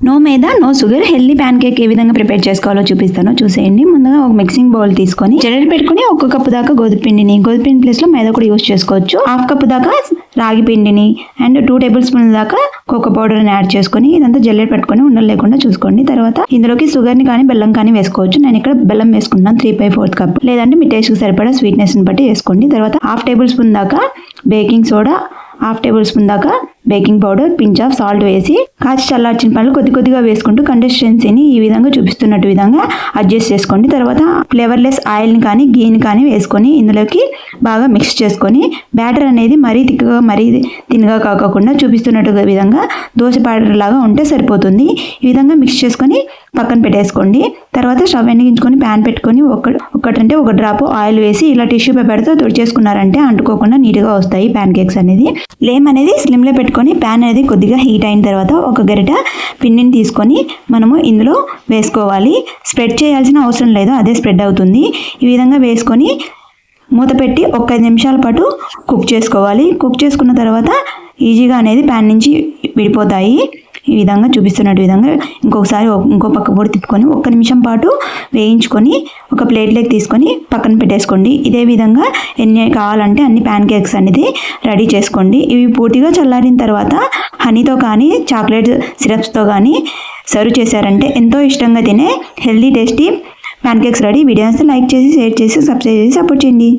No maida no sugar healthy pancake ఏ విధంగా prepare చేసుకోవాలో చూపిస్తాను, చూసేయండి. ముందుగా ఒక మిక్సింగ్ బౌల్ తీసుకొని జల్లెడ పెట్టుకుని 1 కప్పు దాకా గోధుమ ప్లేస్ లో మైదా కూడా యూస్ చేసుకోవచ్చు. 1/2 కప్పు దాకా రాగి పిండిని అండ్ 2 టేబుల్ స్పూన్ల దాకా కోకో పౌడర్ని యాడ్ చేసుకొని ఇదంతా జల్లెడ పెట్టుకొని ఉండలు లేకుండా చూసుకోండి. తర్వాత ఇందులోకి షుగర్ని కానీ బెల్లం కానీ వేసుకోవచ్చు. నేను ఇక్కడ బెల్లం వేసుకున్నాను 3/4 కప్, లేదంటే మీ టేస్ట్కి సరిపడా స్వీట్నెస్ని బట్టి వేసుకోండి. తర్వాత 1/2 టేబుల్ స్పూన్ దాకా బేకింగ్ సోడా, 1/2 టేబుల్ స్పూన్ దాకా baking powder, pinch of salt వేసి కాచి చల్లార్చిన పాలు కొద్దిగా వేసుకుంటూ కన్సిస్టెన్సీని ఈ విధంగా చూపిస్తున్నట్టు విధంగా అడ్జస్ట్ చేసుకోండి. తర్వాత ఫ్లేవర్లెస్ ఆయిల్ని కానీ గీని కానీ వేసుకొని ఇందులోకి బాగా మిక్స్ చేసుకొని బ్యాటర్ అనేది మరీ తిక్కగా మరీ తిన్నగా కాకుండా చూపిస్తున్నట్టుగా విధంగా దోశ బ్యాటర్ లాగా ఉంటే సరిపోతుంది. ఈ విధంగా మిక్స్ చేసుకొని పక్కన పెట్టేసుకోండి. తర్వాత స్టవ్ వెలిగించుకొని ప్యాన్ పెట్టుకొని ఒక డ్రాప్ ఆయిల్ వేసి ఇలా టిష్యూ పేపర్తో తుడిచేసుకున్నారంటే అంటుకోకుండా నీట్గా వస్తాయి ప్యాన్ కేక్స్ అనేది. ఫ్లేమ్ అనేది స్లిమ్లో పెట్టుకొని ప్యాన్ అనేది కొద్దిగా హీట్ అయిన తర్వాత ఒక గరిట పిండిని తీసుకొని మనము ఇందులో వేసుకోవాలి. స్ప్రెడ్ చేయాల్సిన అవసరం లేదు, అదే స్ప్రెడ్ అవుతుంది. ఈ విధంగా వేసుకొని మూత పెట్టి 5 నిమిషాల పాటు కుక్ చేసుకోవాలి. కుక్ చేసుకున్న తర్వాత ఈజీగా అనేది ప్యాన్ నుంచి విడిపోతాయి. ఈ విధంగా చూపిస్తున్నట్టు విధంగా ఇంకొకసారి ఇంకో పక్క కూడా తిప్పుకొని 1 నిమిషం పాటు వేయించుకొని ఒక ప్లేట్లోకి తీసుకొని పక్కన పెట్టేసుకోండి. ఇదే విధంగా ఎన్ని కావాలంటే అన్ని ప్యాన్ కేక్స్ అనేది రెడీ చేసుకోండి. ఇవి పూర్తిగా చల్లారిన తర్వాత హనీతో కానీ చాక్లెట్ సిరప్స్తో కానీ సర్వ్ చేశారంటే ఎంతో ఇష్టంగా తినే healthy tasty pan cakes ready. Videos like చేసి షేర్ చేసి సబ్స్క్రైబ్ చేసి సపోర్ట్ చేయండి.